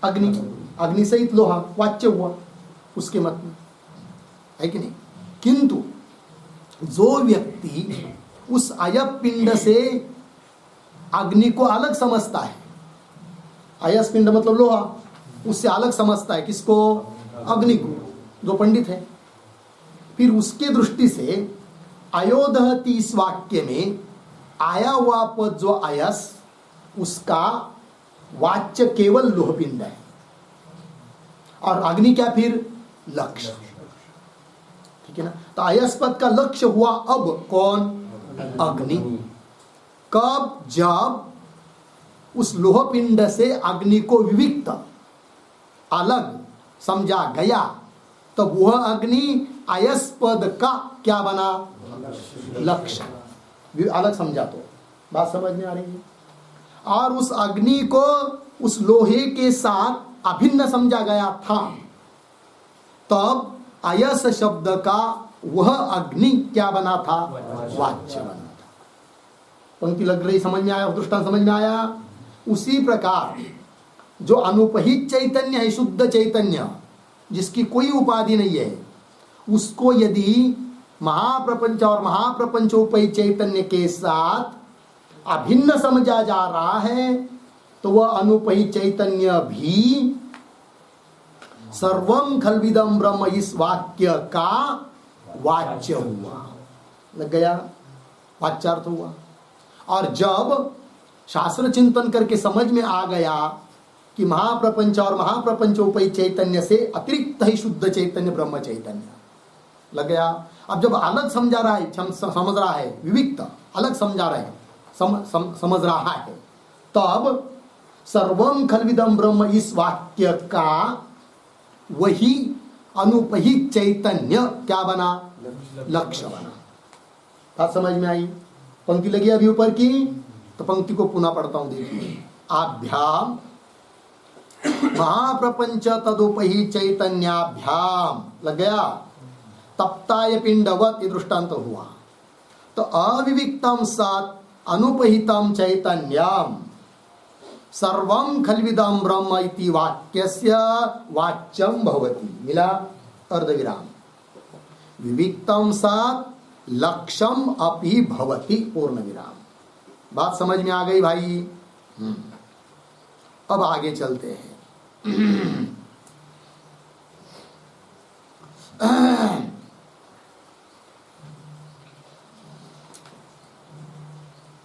अग्नि। अग्नि सहित लोहा वाच्य हुआ उसके मत में, है कि नहीं? किंतु जो व्यक्ति उस अयप पिंड से अग्नि को अलग समझता है, अयस पिंड मतलब लोहा, उससे अलग समझता है किसको, अग्नि को, जो पंडित है, फिर उसके दृष्टि से अयोदहति इस वाक्य में आया हुआ पद जो अयस, उसका वाच्य केवल लोहपिंड है, और अग्नि क्या फिर, लक्ष्य। ठीक है ना? तो अयस पद का लक्ष्य हुआ अब कौन, अग्नि। कब, जब उस लोहपिंड से अग्नि को विविक्त, अलग समझा गया, तब तो वह अग्नि अयस पद का क्या बना, लक्ष्य। अलग समझा तो बात समझ में आ रही है। और उस अग्नि को उस लोहे के साथ अभिन्न समझा गया था, तब अयस शब्द का वह अग्नि क्या बना था, वाच्य बना था। पंक्ति लग रही, समझ में आया, दृष्टांत समझ में आया। उसी प्रकार जो अनुपहित चैतन्य है, शुद्ध चैतन्य, जिसकी कोई उपाधि नहीं है, उसको यदि महाप्रपंच और महाप्रपंचोपहित चैतन्य के साथ अभिन्न समझा जा रहा है, तो वह अनुपहित चैतन्य भी सर्वं खल्विदं ब्रह्म इस वाक्य का वाच्य हुआ। लग गया, वाच्यार्थ हुआ। और जब शास्त्र चिंतन करके समझ में आ गया कि महाप्रपंच और महाप्रपंचोपहित चैतन्य से अतिरिक्त ही शुद्ध चैतन्य ब्रह्म चैतन्य, लग गया। अब जब अलग समझा रहा है, समझ रहा है, विविक्त अलग समझा रहे हैं, समझ रहा है, तब सर्वं खल्विदं ब्रह्म इस वाक्य का वही अनुपहित चैतन्य क्या बना, लक्ष्य बना। बात समझ में आई? पंक्ति लगी अभी ऊपर की, तो पंक्ति को पुनः पढ़ता हूं, देखिए। आभ्याम महाप्रपंच तदुपहित चैतन्याभ्याम, लग गया, तप्ताय पिंडवत, ये दृष्टांत हुआ। तो अविविक्तम सत् अनुपहितम चैतन्यम सर्वं खल्विदं ब्रह्म इति वाक्यस्य वाच्यम भवति। मिला अर्धविराम। विविक्तम सत् लक्ष्यम अपि भवति, पूर्ण विराम। बात समझ में आ गई भाई? अब आगे चलते हैं।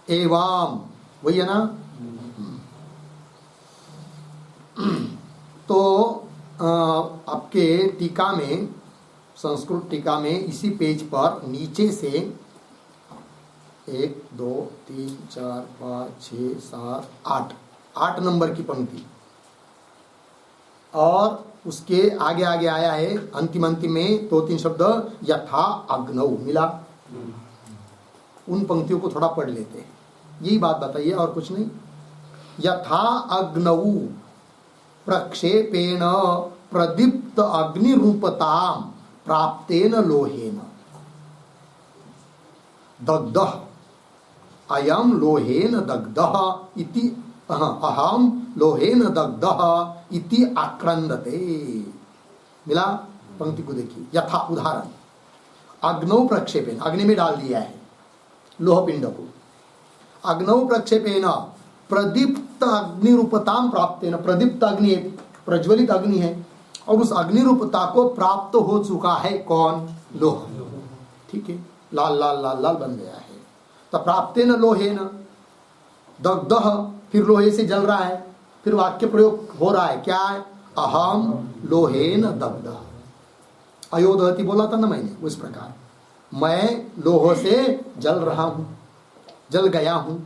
एवं, वही है ना। तो आपके टीका में, संस्कृत टीका में इसी पेज पर नीचे से 1 2 3 4 5 6 7 8 नंबर की पंक्ति, और उसके आगे आगे आया है अंतिम में 2-3 शब्द, यथा अग्नौ मिला। उन पंक्तियों को थोड़ा पढ़ लेते हैं, यही बात बताइए और कुछ नहीं। यथा अग्नौ प्रक्षेपेण प्रदीप्त अग्निरूपताम प्राप्तेन लोहेन दग्धः अयम लोहेन दग्धः इति अहम लोहेन दग्धः इति आक्रंदते। मिला? पंक्ति को देखिए। यथा उदाहरण, अग्नौ प्रक्षेपेन, अग्नि में डाल दिया है लोह पिंड को, अग्नौ प्रक्षेपेन प्रदीप्त अग्निरूपताम प्राप्तेन, प्रदीप्त अग्नि, प्रज्वलित अग्नि है और उस अग्निरूपता को प्राप्त हो चुका है कौन? लोह। ठीक है, लाल लाल लाल लाल बन गया है। तो प्राप्तेन लोहेन दग्धः, फिर लोहे से जल रहा है, फिर वाक्य प्रयोग हो रहा है, क्या है? अहम लोहेन दग्धः। अयोदहति बोला था ना मैंने, उस प्रकार मैं लोह से जल रहा हूं, जल गया हूं।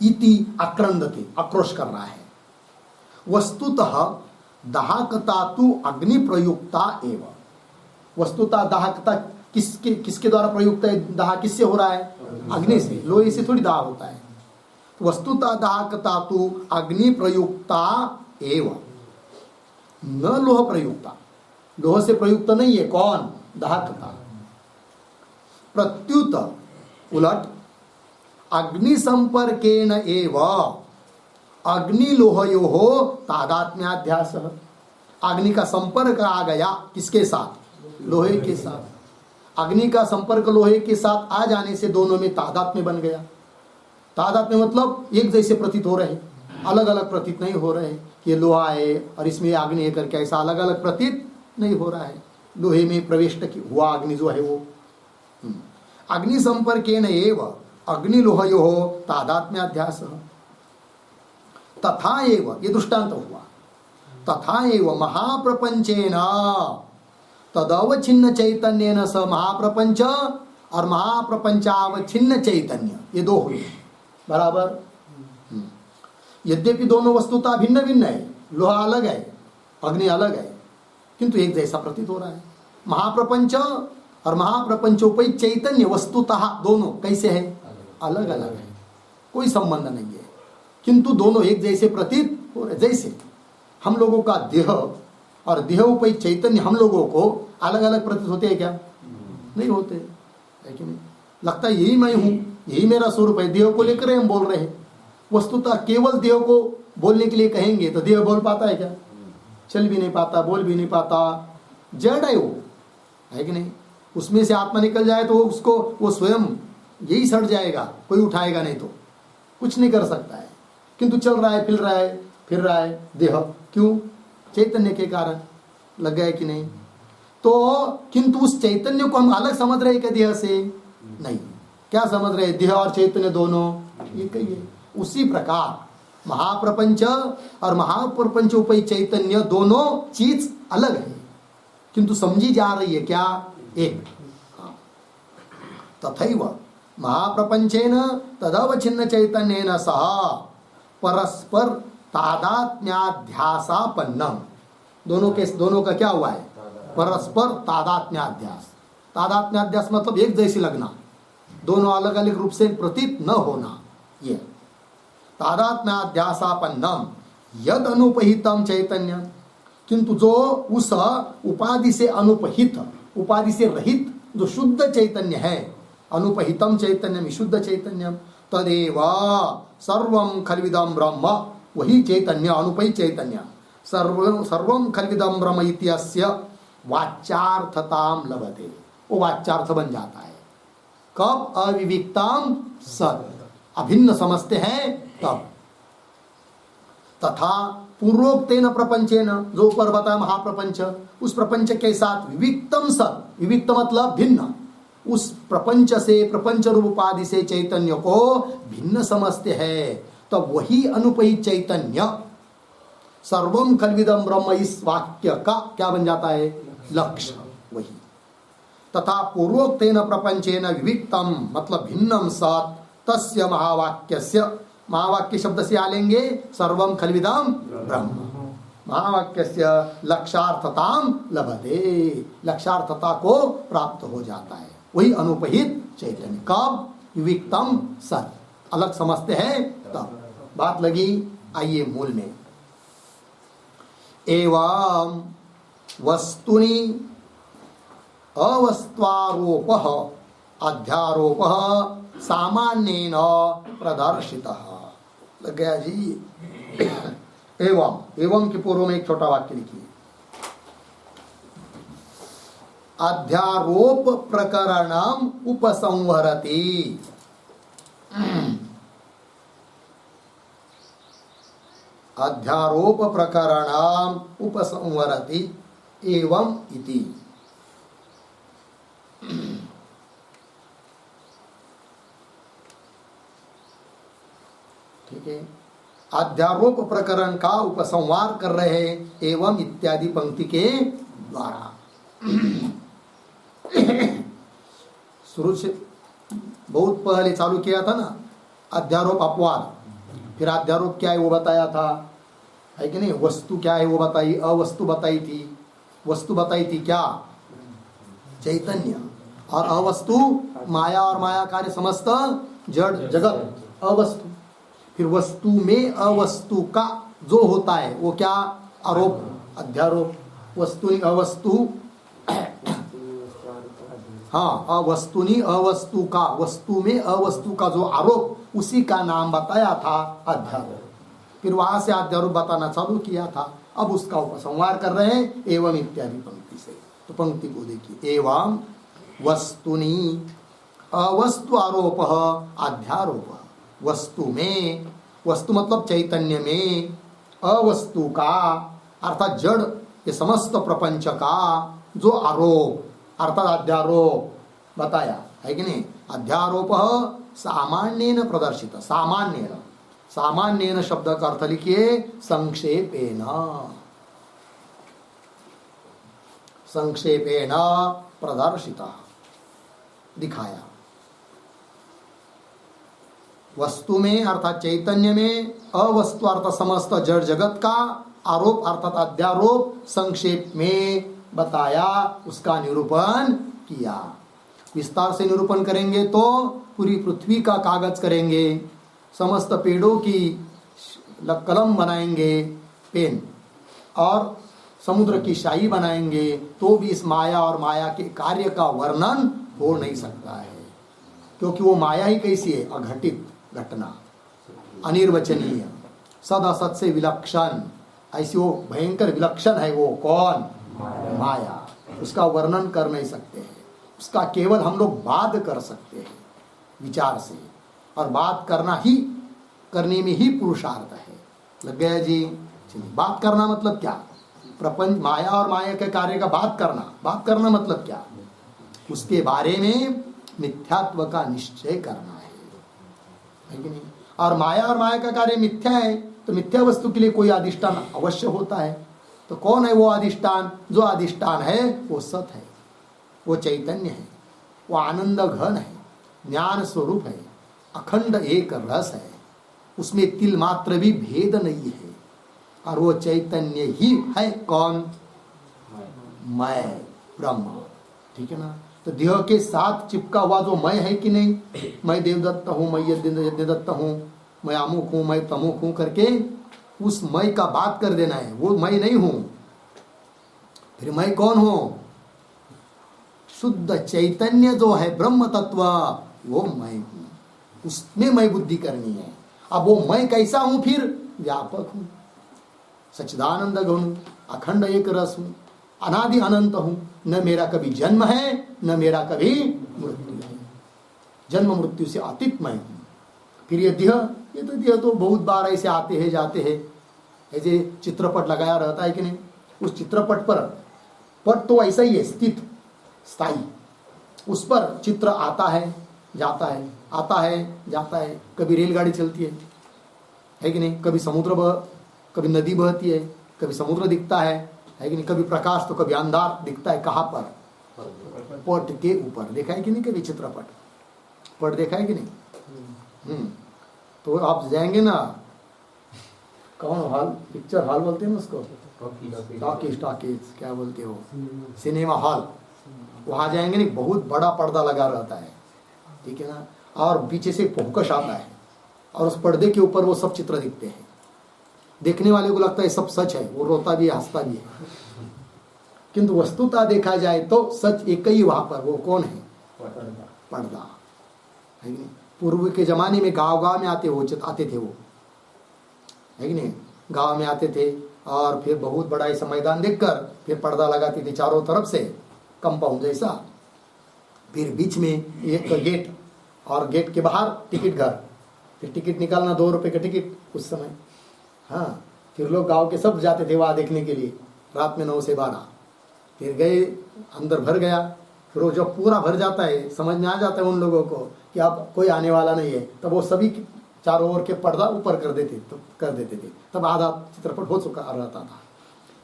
इति आक्रंदते, आक्रोश कर रहा है। वस्तुतः दाहकता तु अग्नि प्रयुक्ता एवं, वस्तुतः दाहकता किसके द्वारा प्रयुक्त है? दाह किससे हो रहा है? अग्नि से। लोहे से थोड़ी दाह होता है। वस्तुतः दाहकता तु अग्नि प्रयुक्ता एवं, न लोह प्रयुक्ता, लोह से प्रयुक्त नहीं है। कौन? दाहकता। प्रत्युत उलट अग्नि संपर्केण एव अग्नि लोहयोः तादात्म्याध्यास, अग्नि का संपर्क आ गया किसके साथ? लोहे के साथ। अग्नि का संपर्क लोहे के साथ आ जाने से दोनों में तादात्म्य बन गया। तादात्म्य मतलब एक जैसे प्रतीत हो रहे, अलग अलग प्रतीत नहीं हो रहे। ये लोहा है और इसमें अग्नि है करके ऐसा अलग अलग प्रतीत नहीं हो रहा है। लोहे में प्रवेश हुआ अग्नि जो है वो। अग्नि संपर्केण एव अग्नि लोहयोः तादात्म्याध्यास। तथा एव, ये दृष्टांत हुआ, तथा एव महाप्रपंचेन तदवच्छिन्न चैतन्येन स महाप्रपंच और महाप्रपंचावच्छिन्न चैतन्य, ये दो हुए बराबर। यद्यपि दोनों वस्तुता भिन्न भिन्न है, लोहा अलग है, अग्नि अलग है, किंतु एक जैसा प्रतीत हो रहा है। महाप्रपंच और महाप्रपंचोपय चैतन्य वस्तुतः दोनों कैसे है? अलग अलग है, कोई संबंध नहीं है, किंतु दोनों एक जैसे प्रतीत हो रहे। जैसे हम लोगों का देह और देहोपय चैतन्य हम लोगों को अलग अलग प्रतीत होते हैं क्या? नहीं होते, है कि नहीं? लगता है यही मैं हूं, यही मेरा स्वरूप है, देह को लेकर हम बोल रहे हैं। वस्तुतः केवल देह को बोलने के लिए कहेंगे तो देह बोल पाता है क्या? चल भी नहीं पाता, बोल भी नहीं पाता, जड़ है वो, है कि नहीं? उसमें से आत्मा निकल जाए तो उसको वो स्वयं यही सड़ जाएगा, कोई उठाएगा नहीं, तो कुछ नहीं कर सकता है। किंतु चल रहा है, फिर रहा है देह, क्यों? चैतन्य के कारण लग गया कि नहीं? तो किंतु उस चैतन्य को हम अलग समझ रहे हैं क्या देह से? नहीं। क्या समझ रहे? देह और चैतन्य दोनों एक ही है। उसी प्रकार महाप्रपंच और महाप्रपंचोपय चैतन्य दोनों चीज अलग है, किंतु समझी जा रही है क्या? एक। तथैव महाप्रपंचेन तदवच्छिन्न चैतन्येन सह परस्पर तादात्म्याध्यासापन्नम, दोनों का क्या हुआ है? परस्पर तादात्म्याध्यास। तादात्म्याध्यास मतलब एक जैसी लगना, दोनों अलग अलग रूप से प्रतीत न होना। ये तादात्म्याध्यासापन्नम यद अनुपहितम चैतन्य, किंतु जो उस उपाधि से अनुपहित, उपाधि से रहित जो शुद्ध चैतन्य है, अनुपहितम चैतन्यम, शुद्ध चैतन्यम, तदेव सर्वं खल्विदं ब्रह्म, वही चैतन्य अनुपहित चैतन्य, सर्वं खल्विदं ब्रह्म इत्यस्य वाच्यार्थताम लभते, वो वाच्यार्थ बन जाता है। कब? अविविक्ताम सत्, अभिन्न समझते हैं तब। तथा पूर्वोक्तेन प्रपंचेन, जो ऊपर बताया महाप्रपंच, उस प्रपंच के साथ विविक्तम सत्, विविक्त मतलब भिन्न, उस प्रपंच से, प्रपंच रूप उपाधि से चैतन्य को भिन्न समझते हैं, तो वही अनुपहित चैतन्य सर्वम खल्विदम ब्रह्म इस वाक्य का क्या बन जाता है? लक्ष्य। वही तथा पूर्वोक्तेन प्रपंचेन विविक्तम मतलब भिन्नम सत् तस्य महावाक्यस्य, महावाक्य शब्द से आलेंगे सर्वम खल्विदम ब्रह्म, महावाक्यस्य लक्षार्थताम लभते, लक्षार्थता को प्राप्त हो जाता है, वही अनुपहित चैतन्य। कब? विविक्तम सत्, अलग समझते हैं तब। बात लगी? आइए मूल में। एवं वस्तुनि अवस्त्वारोपः अध्यारोपः सामान्येन प्रदर्शितः। लग गया जी? एवं, एवं के पूर्व में एक छोटा वाक्य लिखिए। अध्यारोप प्रकरणम उपसंहरति। अध्यारोप प्रकरणम उपसंहरति एवं इति। ठीक है, अध्यारोप प्रकरण का उपसंहार कर रहे हैं एवं इत्यादि पंक्ति के द्वारा। शुरू से बहुत पहले चालू किया था ना, अध्यारोप अपवाद, फिर अध्यारोप क्या है वो बताया था, है कि नहीं? वस्तु क्या है वो बताई, अवस्तु बताई थी, वस्तु बताई थी क्या? चैतन्य, और अवस्तु माया और माया कार्य समस्त जड़ जगत अवस्तु। फिर वस्तु में अवस्तु का जो होता है वो क्या? आरोप, अध्यारोप। वस्तुनि अवस्तु, हाँ, अवस्तुनि अवस्तु का, वस्तु में अवस्तु का जो आरोप, उसी का नाम बताया था अध्यारोप। फिर वहां से अध्यारोप बताना चालू किया था, अब उसका उपसंहार कर रहे हैं एवं इत्यादि पंक्ति से। तो पंक्ति को देखिए, एवं वस्तुनि अवस्तु आरोप अध्यारोप। वस्तु में, वस्तु मतलब चैतन्य में, अवस्तु का अर्थात जड़ ये समस्त प्रपंच का जो आरोप अर्थात अध्यारोप बताया, है कि नहीं? अध्यारोप सामान्येन प्रदर्शित, सामान्येन, सामान्येन शब्द का अर्थ लिखिए संक्षेपेन, संक्षेपेन प्रदर्शिता, दिखाया। वस्तु में अर्थात चैतन्य में, अवस्तु अर्थात समस्त जड़ जगत का, आरोप अर्थात अध्यारोप संक्षेप में बताया, उसका निरूपण किया। विस्तार से निरूपण करेंगे तो पूरी पृथ्वी का कागज करेंगे, समस्त पेड़ों की कलम बनाएंगे, पेन, और समुद्र की शाही बनाएंगे, तो भी इस माया और माया के कार्य का वर्णन हो नहीं सकता है, क्योंकि वो माया ही कैसी है? अघटित घटना, अनिर्वचनीय, सद असत से विलक्षण, ऐसी वो भयंकर विलक्षण है। वो कौन? माया। उसका वर्णन कर नहीं सकते हैं, उसका केवल हम लोग बात कर सकते हैं विचार से, और बात करना ही, करने में ही पुरुषार्थ है। लग गया जी? चलिए, बात करना मतलब क्या? प्रपंच, माया और माया के कार्य का बात करना। बात करना मतलब क्या? उसके बारे में मिथ्यात्व का निश्चय करना है कि नहीं? और माया और माया का कार्य मिथ्या है, तो मिथ्या वस्तु के लिए कोई अधिष्ठान अवश्य होता है। तो कौन है वो अधिष्ठान? जो अधिष्ठान है वो सत है, वो चैतन्य है, वो आनंद घन है, ज्ञान स्वरूप है, अखंड एक रस है, उसमें तिल मात्र भी भेद नहीं है, और वो चैतन्य ही है। कौन? मैं, ब्रह्म। ठीक है ना? तो देह के साथ चिपका हुआ जो मैं है कि नहीं, मैं देवदत्त हूँ, मैं यज्ञदत्त हूँ, मैं अमुक हूँ, मैं तमुक हूँ करके उस मैं का बात कर देना है, वो मैं नहीं हूँ। फिर मैं कौन हूँ? शुद्ध चैतन्य जो है ब्रह्म तत्व, वो मैं हूँ, उसमें मैं बुद्धि करनी है। अब वो मैं कैसा हूँ? फिर व्यापक हूँ, सच्चिदानंद घन, अखंड एक रस हूँ, अनादि अनंत हूँ, न मेरा कभी जन्म है न मेरा कभी मृत्यु है, जन्म मृत्यु से अतीत मैं हूँ। फिर ये देह तो बहुत बार ऐसे आते हैं जाते हैं, ऐसे चित्रपट लगाया रहता है कि नहीं? उस चित्रपट पर पट तो ऐसा ही है, स्थित, स्थायी, उस पर चित्र आता है जाता है, आता है जाता है। कभी रेलगाड़ी चलती है कि नहीं, कभी समुद्र कभी नदी बहती है, कभी समुद्र दिखता है कि नहीं, कभी प्रकाश तो कभी अंधार दिखता है। कहाँ पर? पट के ऊपर। देखा है कि नहीं कभी चित्रपट? पट देखा है कि नहीं? तो आप जाएंगे ना, कौन हॉल, पिक्चर हॉल बोलते हैं ना उसको, टॉकीज क्या बोलते हो, सिनेमा हॉल, वहां जाएंगे नहीं, बहुत बड़ा पर्दा लगा रहता है, ठीक है ना, और पीछे से फोकस आता है और उस पर्दे के ऊपर वो सब चित्र दिखते हैं। देखने वाले को लगता है सब सच है, वो रोता भी है हंसता भी है, किंतु वस्तुतः देखा जाए तो सच एक ही वहां पर। वो कौन है? पर्दा है कि नहीं। पूर्व के जमाने में गांव में आते थे वो, है कि नहीं, गांव में आते थे और फिर बहुत बड़ा ऐसा मैदान देखकर फिर पर्दा लगाते थे चारों तरफ से, कंपाउंड जैसा, फिर बीच में एक गेट और गेट के बाहर टिकट घर, फिर टिकट निकालना 2 रुपए का टिकट उस समय। हाँ, फिर लोग गांव के सब जाते थे वहाँ देखने के लिए, रात में 9 से 12। फिर गए, अंदर भर गया, फिर वो जब पूरा भर जाता है, समझ में आ जाता है उन लोगों को कि अब कोई आने वाला नहीं है, तब वो सभी चारों ओर के पर्दा ऊपर कर देते थे, तब आधा चित्रपट हो चुका रहता था।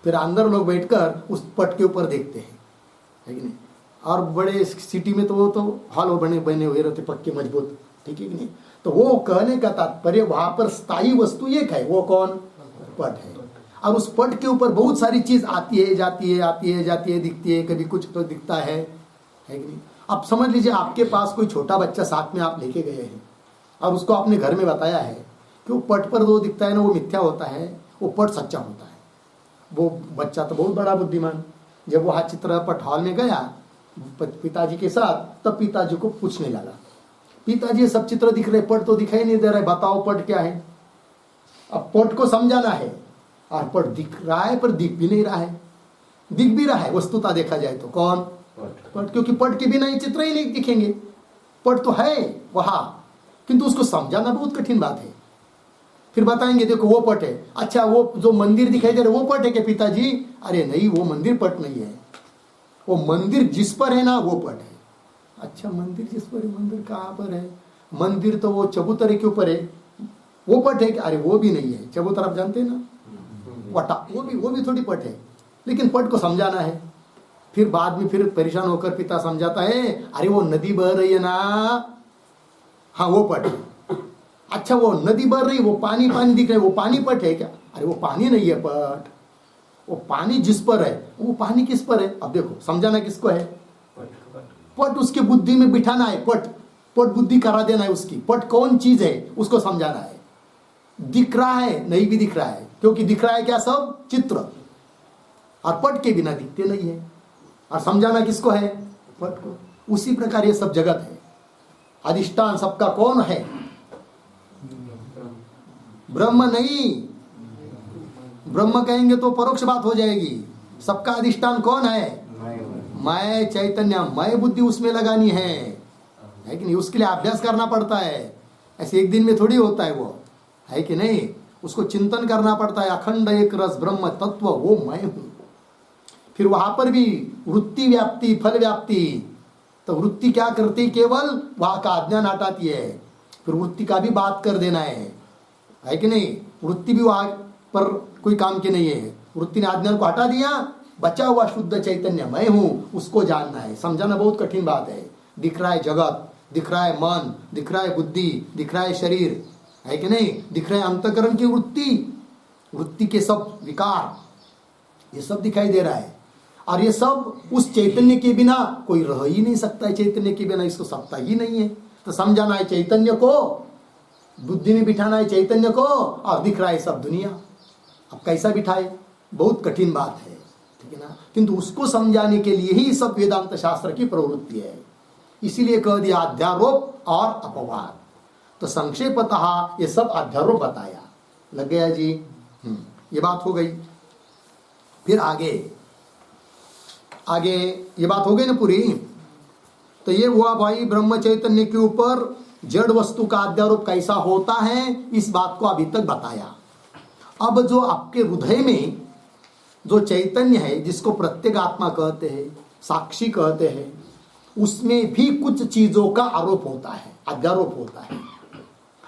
फिर अंदर लोग बैठकर उस पट के ऊपर देखते हैं, है कि नहीं। और बड़े सिटी में तो वो तो हॉल बने हुए रहते पक्के मजबूत, ठीक है कि नहीं। तो वो कहने का तात्पर्य वहां पर स्थायी वस्तु एक है, वो कौन? पट है। और उस पट के ऊपर बहुत सारी चीज आती है जाती है, आती है जाती है, दिखती है, कभी कुछ तो दिखता है कि नहीं। अब समझ लीजिए आपके पास कोई छोटा बच्चा साथ में आप लेके गए हैं और उसको आपने घर में बताया है कि वो पट पर जो दिखता है ना वो मिथ्या होता है, वो पट सच्चा होता है। वो बच्चा तो बहुत बड़ा बुद्धिमान, जब वहाँ चित्रपट हॉल में गया पिताजी के साथ, तब पिताजी को पूछने लगा, पिताजी सब चित्र दिख रहे, पट तो दिखाई नहीं दे रहा है, बताओ पट क्या है। अब पट को समझाना है, और पट दिख रहा है पर दिख भी नहीं रहा है, दिख भी रहा है वस्तुतः देखा जाए तो कौन? पट, क्योंकि पट के बिना ये चित्र ही नहीं दिखेंगे। पट तो है वहां, किंतु उसको समझाना बहुत कठिन बात है। फिर बताएंगे देखो वो पट है, अच्छा वो जो मंदिर दिखाई दे रहा है वो पट है क्या पिताजी? अरे नहीं, वो मंदिर पट नहीं है, वो मंदिर जिस पर है ना वो पट है। अच्छा मंदिर जिस पर है, मंदिर कहाँ पर है? मंदिर तो वो चबूतरे के ऊपर है, वो पट है क्या? अरे वो भी नहीं है, चबूतरा आप जानते हैं ना, वटा, वो भी थोड़ी पट है, लेकिन पट को समझाना है। फिर बाद में फिर परेशान होकर पिता समझाता है, अरे वो नदी बह रही है ना, हाँ वो पट है। अच्छा वो नदी बह रही, वो पानी दिख रहा है, वो पानी पट है क्या? अरे वो पानी नहीं है पट, वो पानी जिस पर है, वो पानी किस पर है? अब देखो समझाना किसको है? पट उसके बुद्धि में बिठाना है, पट बुद्धि करा देना है उसकी। पट कौन चीज है उसको समझाना है। दिख रहा है नहीं भी दिख रहा है, क्योंकि दिख रहा है क्या? सब चित्र, और पट के बिना दिखते नहीं है। और समझाना किसको है? पट को। उसी प्रकार ये सब जगत है, अधिष्ठान सबका कौन है? ब्रह्म नहीं, ब्रह्म कहेंगे तो परोक्ष बात हो जाएगी। सबका अधिष्ठान कौन है? मैं चैतन्य, मैं बुद्धि उसमें लगानी है कि नहीं? उसके लिए अभ्यास करना पड़ता है, ऐसे एक दिन में थोड़ी होता है वो, है कि नहीं? उसको चिंतन करना पड़ता है। अखंड एक रस ब्रह्म तत्व वो मैं हूं। फिर वहां पर भी वृत्ति व्याप्ति फल व्याप्ति, तो वृत्ति क्या करती? केवल वहां का अज्ञान हटाती है। फिर वृत्ति का भी बात कर देना है कि नहीं? वृत्ति भी वहां पर कोई काम की नहीं है। वृत्ति ने अज्ञान को हटा दिया, बचा हुआ शुद्ध चैतन्य मैं हूं, उसको जानना है। समझाना बहुत कठिन बात है। दिख रहा है जगत, दिख रहा है मन, दिख रहा है बुद्धि, दिख रहा है शरीर, है कि नहीं? दिख रहे अंतःकरण की वृत्ति के सब विकार, ये सब दिखाई दे रहा है। और ये सब उस चैतन्य के बिना कोई रह ही नहीं सकता है। चैतन्य के बिना इसको सत्ता ही नहीं है। तो समझाना है चैतन्य को, बुद्धि में बिठाना है चैतन्य को, और दिख रहा है सब दुनिया। अब कैसा बिठाए? बहुत कठिन बात है, ठीक है ना? किंतु उसको समझाने के लिए ही सब वेदांत शास्त्र की प्रवृत्ति है। इसीलिए कह दिया अध्यारोप और अपवाद। तो संक्षेपतः ये सब अध्यारोप बताया। लग गया जी? ये बात हो गई। फिर आगे ये बात हो गई ना पूरी। तो ये हुआ भाई ब्रह्म चैतन्य के ऊपर जड़ वस्तु का अध्यारोप कैसा होता है, इस बात को अभी तक बताया। अब जो आपके हृदय में जो चैतन्य है, जिसको प्रत्येक आत्मा कहते हैं, साक्षी कहते हैं, उसमें भी कुछ चीजों का आरोप होता है, अध्यारोप होता है।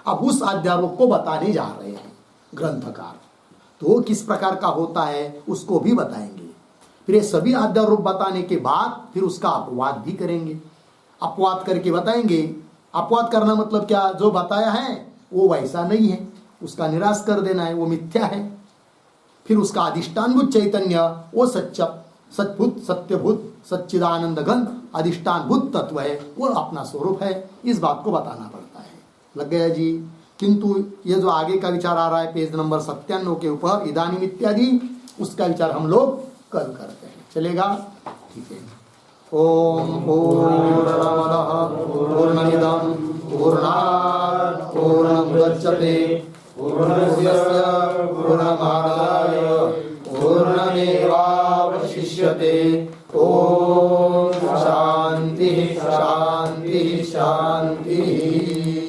अब उस अध्यारोप को बताने जा रहे हैं ग्रंथकार। तो किस प्रकार का होता है उसको भी बताएंगे। फिर ये सभी अध्यारोप बताने के बाद फिर उसका अपवाद भी करेंगे। अपवाद करके बताएंगे। अपवाद करना मतलब क्या? जो बताया है वो वैसा नहीं है, उसका निराश कर देना है, वो मिथ्या है। फिर उसका अधिष्ठानभूत चैतन्य वो सच्चभूत सत्यभूत सच्चिदानंद घन अधिष्ठानभूत तत्व है, वो अपना स्वरूप है। इस बात को बताना पड़ता है। लग गया जी। किंतु ये जो आगे का विचार आ रहा है पेज नंबर 97 के ऊपर, इदानीम इत्यादि, उसका विचार हम लोग कल करते हैं। चलेगा? ठीक है। ओम पूर्णमदः पूर्णमिदं पूर्णात् पूर्णमुदच्यते पूर्णस्य पूर्णमादाय पूर्णमेवावशिष्यते। ओम शांति शांति शांति।